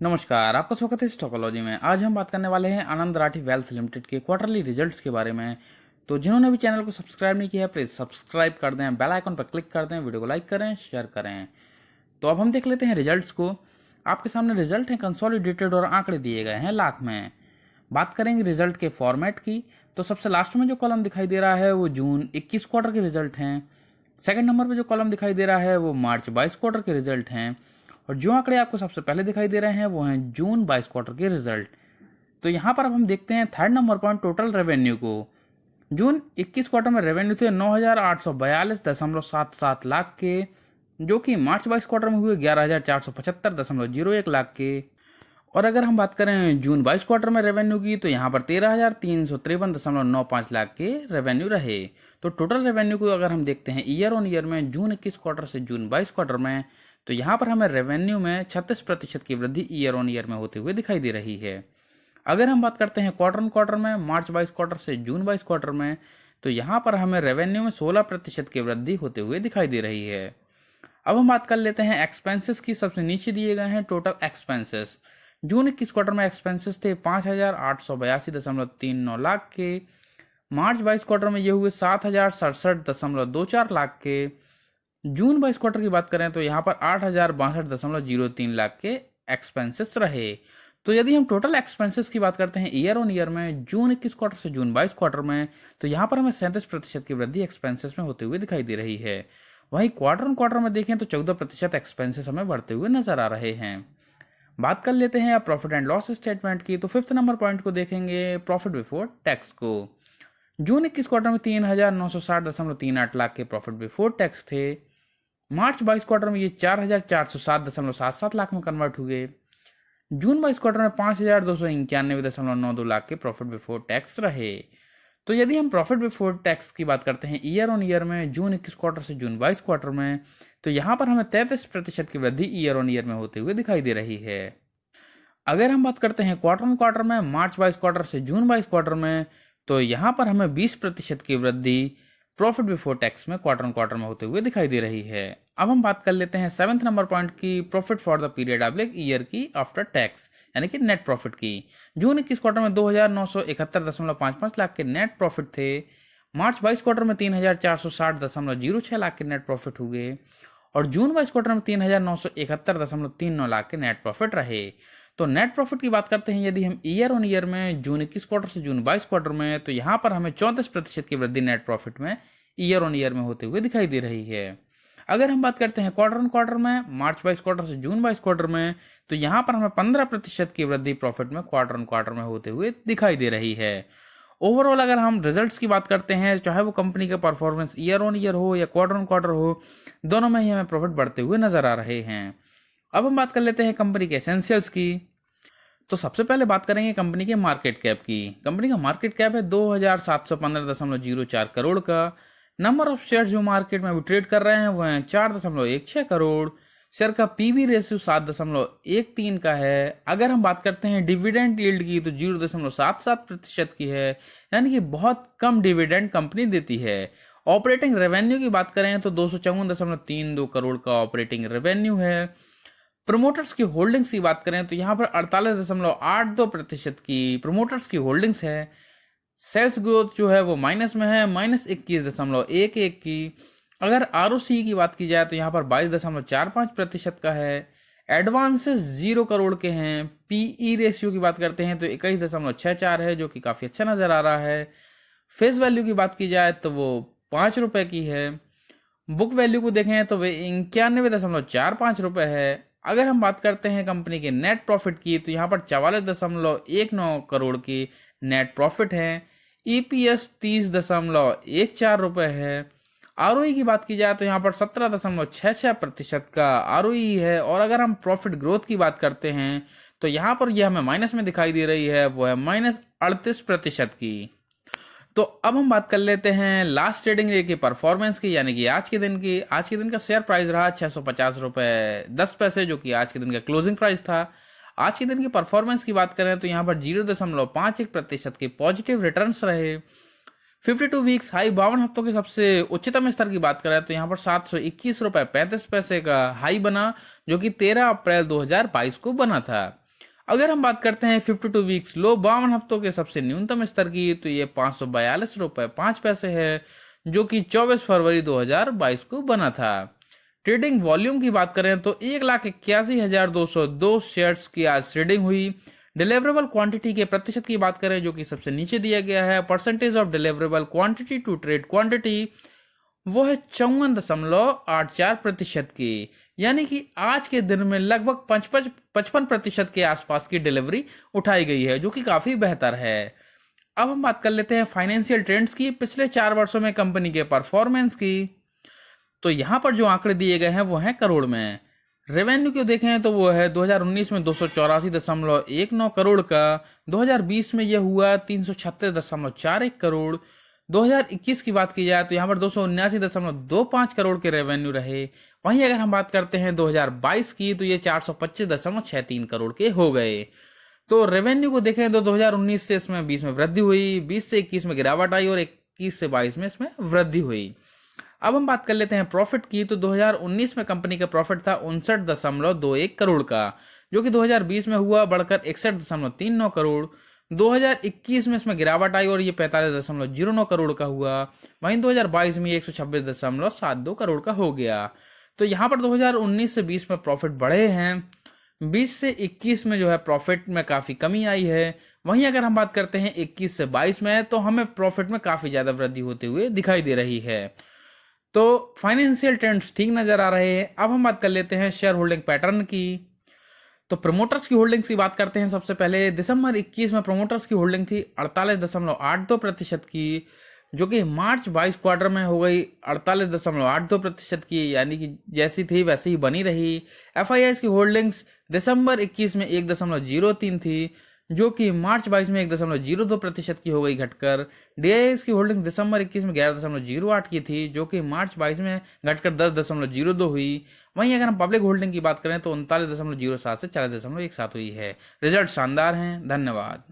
नमस्कार, आपका स्वागत है स्टॉकोलॉजी में। आज हम बात करने वाले हैं आनंद राठी वेल्थ लिमिटेड के क्वार्टरली रिजल्ट्स के बारे में। तो जिन्होंने भी चैनल को सब्सक्राइब नहीं किया है, प्लीज सब्सक्राइब कर दें, बेल आइकन पर क्लिक कर दें, वीडियो को लाइक करें, शेयर करें। तो अब हम देख लेते हैं रिजल्ट्स को। आपके सामने रिजल्ट हैं कंसोलिडेटेड और आंकड़े दिए गए हैं लाख में। बात करेंगे रिजल्ट के फॉर्मेट की, तो सबसे लास्ट में जो कॉलम दिखाई दे रहा है वो जून 21 क्वार्टर के रिजल्ट हैं। सेकंड नंबर पे जो कॉलम दिखाई दे रहा है वो मार्च 22 क्वार्टर के रिजल्ट हैं। और जो आंकड़े आपको सबसे पहले दिखाई दे रहे हैं वो हैं जून 22 क्वार्टर के रिजल्ट। तो यहाँ पर अब हम देखते हैं थर्ड नंबर पर टोटल रेवेन्यू को। जून 21 क्वार्टर में रेवेन्यू थे 9,842.77 लाख के, जो कि मार्च 22 क्वार्टर में हुए 11,475.01 लाख के। और अगर हम बात करें जून 22 क्वार्टर में रेवेन्यू की, तो यहाँ पर 13,353.95 लाख के रेवेन्यू रहे। तो टोटल रेवेन्यू को अगर हम देखते हैं ईयर ऑन ईयर में जून 21 क्वार्टर से जून 22 क्वार्टर में, तो यहाँ पर हमें रेवेन्यू में 36% की वृद्धि ईयर ऑन ईयर में होते हुए दिखाई दे रही है। अगर हम बात करते हैं क्वार्टर ऑन क्वार्टर में मार्च 22 क्वार्टर से जून 22 क्वार्टर में, तो यहाँ पर हमें रेवेन्यू में 16% की वृद्धि होते हुए दिखाई दे रही है। अब हम बात कर लेते हैं एक्सपेंसेस की। सबसे नीचे दिए गए हैं टोटल एक्सपेंसेस। जून 21 क्वार्टर में एक्सपेंसेस थे 5,882.39 लाख के। मार्च 22 क्वार्टर में ये हुए 7,067.24 लाख के। जून 22 क्वार्टर की बात करें तो यहाँ पर 8,062.03 लाख के एक्सपेंसेस रहे। तो यदि हम टोटल एक्सपेंसेस की बात करते हैं ईयर ऑन ईयर में जून 21 क्वार्टर से जून 22 क्वार्टर में, तो यहाँ पर हमें 37% की वृद्धि एक्सपेंसेस में होते हुए दिखाई दे रही है। वहीं क्वार्टर ऑन क्वार्टर में देखें तो 14% एक्सपेंसेस हमें बढ़ते हुए नजर आ रहे हैं। बात कर लेते हैं प्रॉफिट एंड लॉस स्टेटमेंट की। तो फिफ्थ नंबर पॉइंट को देखेंगे प्रॉफिट बिफोर टैक्स को। जून 21 क्वार्टर में 3,960.38 लाख के प्रॉफिट बिफोर टैक्स थे। मार्च 22 क्वार्टर में ये 4,407.77 लाख में कन्वर्ट हुए। जून 22 क्वार्टर में 5,291.92 लाख के प्रॉफिट बिफोर टैक्स रहे। तो यदि हम प्रॉफिट बिफोर टैक्स की बात करते हैं ईयर ऑन ईयर में जून 21 क्वार्टर से जून 22 क्वार्टर में, तो यहाँ पर हमें 33% की वृद्धि ईयर ऑन ईयर में होते हुए दिखाई दे रही है। अगर हम बात करते हैं क्वार्टर ऑन क्वार्टर में मार्च 22 क्वार्टर से जून 22 क्वार्टर में, तो यहाँ पर हमें 20% की वृद्धि प्रॉफिट बिफोर टैक्स में क्वार्टर ऑन क्वार्टर में होते हुए दिखाई दे रही है। अब हम बात कर लेते हैं सेवेंथ नंबर पॉइंट की profit for the period of year की आफ्टर टैक्स, यानी कि नेट प्रॉफिट की। जून 21 क्वार्टर में 2,971.55 लाख के नेट प्रॉफिट थे। मार्च 22 क्वार्टर में 3,460.06 लाख के नेट प्रॉफिट हुए। और जून 22 क्वार्टर में 3,971.39 लाख के नेट प्रॉफिट रहे। तो नेट प्रॉफिट की बात करते हैं यदि हम ईयर ऑन ईयर में जून 21 क्वार्टर से जून 22 क्वार्टर में, तो यहाँ पर हमें 34% की वृद्धि नेट प्रॉफिट में ईयर ऑन ईयर में होते हुए दिखाई दे रही है। अगर हम बात करते हैं क्वार्टर ऑन क्वार्टर में मार्च 22 क्वार्टर से जून 22 क्वार्टर में, तो यहाँ पर हमें 15% की वृद्धि प्रॉफिट में क्वार्टर ऑन क्वार्टर में होते हुए दिखाई दे रही है। ओवरऑल अगर हम रिजल्ट्स की बात करते हैं, चाहे वो कंपनी का परफॉर्मेंस ईयर ऑन ईयर हो या क्वार्टर ऑन क्वार्टर हो, दोनों में ही हमें प्रॉफिट बढ़ते हुए नजर आ रहे हैं। अब हम बात कर लेते हैं कंपनी के एसेंशियल्स की। तो सबसे पहले बात करेंगे कंपनी के मार्केट कैप की। कंपनी का मार्केट कैप है 2,715.04 करोड़ का। नंबर ऑफ शेयर जो मार्केट में ट्रेड कर रहे हैं वो हैं 4.16 करोड़। शेयर का पीबी रेशियो 7.13 का है। अगर हम बात करते हैं डिविडेंड यील्ड की, तो 0.77% की है, यानी कि बहुत कम डिविडेंड कंपनी देती है। ऑपरेटिंग रेवेन्यू की बात करें तो 254.32 करोड़ का ऑपरेटिंग रेवेन्यू है। प्रमोटर्स की होल्डिंग्स की बात करें तो यहाँ पर 48.82% की प्रमोटर्स की होल्डिंग्स है। सेल्स ग्रोथ जो है वो माइनस में है, -21.11 की। अगर आरओसी की बात की जाए तो यहाँ पर 22.45% का है। एडवांसेस 0 करोड़ के हैं। पीई रेशियो की बात करते हैं तो 21.64 है, जो कि काफी अच्छा नजर आ रहा है। फेस वैल्यू की बात की जाए तो वो 5 रुपए की है। बुक वैल्यू को देखें तो वे 91.45 रुपए है। अगर हम बात करते हैं कंपनी के नेट प्रॉफिट की, तो यहाँ पर 44.19 करोड़ की नेट प्रॉफिट है। ईपीएस 30.14 रुपए है। आरओई की बात की जाए तो यहाँ पर 17.66% का आरओई है। और अगर हम प्रॉफिट ग्रोथ की बात करते हैं तो यहाँ पर यह हमें माइनस में दिखाई दे रही है, वो है -38% की। तो अब हम बात कर लेते हैं लास्ट ट्रेडिंग डे की परफॉर्मेंस की, यानी कि आज के दिन की। आज के दिन का शेयर प्राइस रहा 650 रुपए 10 पैसे, जो कि आज के दिन का क्लोजिंग प्राइस था। आज के दिन की परफॉर्मेंस की बात करें तो यहाँ पर 0.51% के पॉजिटिव रिटर्न्स रहे। 52 वीक्स हाई 52 हफ्तों के सबसे उच्चतम स्तर की बात करें तो यहाँ पर 721 रुपए 35 पैसे का हाई बना, जो कि 13 अप्रैल 2022 को बना था। अगर हम बात करते हैं 52 वीक्स लो 52 हफ्तों के सबसे न्यूनतम स्तर की, तो ये 542 रुपए 5 पैसे है, जो कि 24 फरवरी 2022 को बना था। ट्रेडिंग वॉल्यूम की बात करें तो 1,81,202 शेयर्स की आज ट्रेडिंग हुई। डिलीवरेबल क्वांटिटी के प्रतिशत की बात करें, जो कि सबसे नीचे दिया गया है, percentage of deliverable quantity to trade quantity, वो है 54.84% की। यानी कि आज के दिन में लगभग 55% के आसपास की डिलीवरी उठाई गई है, जो कि काफी बेहतर है। अब हम बात कर लेते हैं फाइनेंशियल ट्रेंड्स की, पिछले 4 वर्षों में कंपनी के परफॉर्मेंस की। तो यहां पर जो आंकड़े दिए गए हैं वो हैं करोड़ में। रेवेन्यू को देखें तो वो है 2019 में 284.19 करोड़ का, 2020 में यह हुआ 336.41 करोड़, 2021 की बात की जाए तो यहाँ पर 279.25 करोड़ के रेवेन्यू रहे। वहीं अगर हम बात करते हैं 2022 की, तो ये 425.63 करोड़ के हो गए। तो रेवेन्यू को देखें तो 2019 से इसमें 20 में वृद्धि हुई, 20 से 21 में गिरावट आई और 21 से 22 में इसमें वृद्धि हुई। अब हम बात कर लेते हैं प्रॉफिट की। तो 2019 में कंपनी का प्रॉफिट था 59.21 करोड़ का, जो कि 2020 में हुआ बढ़कर 61.39 करोड़। 2021 में इसमें गिरावट आई और ये 45.09 करोड़ का हुआ। वहीं 2022 में 126.72 करोड़ का हो गया। तो यहाँ पर 2019 से 20 में प्रॉफिट बढ़े हैं, 20 से 21 में जो है प्रॉफिट में काफी कमी आई है। वहीं अगर हम बात करते हैं 21 से 22 में, तो हमें प्रॉफिट में काफी ज्यादा वृद्धि होते हुए दिखाई दे रही है। तो फाइनेंशियल ट्रेंड्स ठीक नजर आ रहे हैं। अब हम बात कर लेते हैं शेयर होल्डिंग पैटर्न की। तो प्रमोटर्स की होल्डिंग्स की बात करते हैं। सबसे पहले दिसंबर 21 में प्रमोटर्स की होल्डिंग थी 48.82% की, जो कि मार्च 22 क्वार्टर में हो गई 48.82% की, यानी कि जैसी थी वैसी ही बनी रही। एफआईआईस की होल्डिंग्स दिसंबर 21 में 1.03 थी, जो कि मार्च 22 में 1.02% की हो गई घटकर। डीआईएस की होल्डिंग दिसंबर 21 में 11.08 की थी, जो कि मार्च 22 में घटकर 10.02 हुई। वहीं अगर हम पब्लिक होल्डिंग की बात करें तो 39.07 से 40.17 हुई है। रिजल्ट शानदार हैं। धन्यवाद।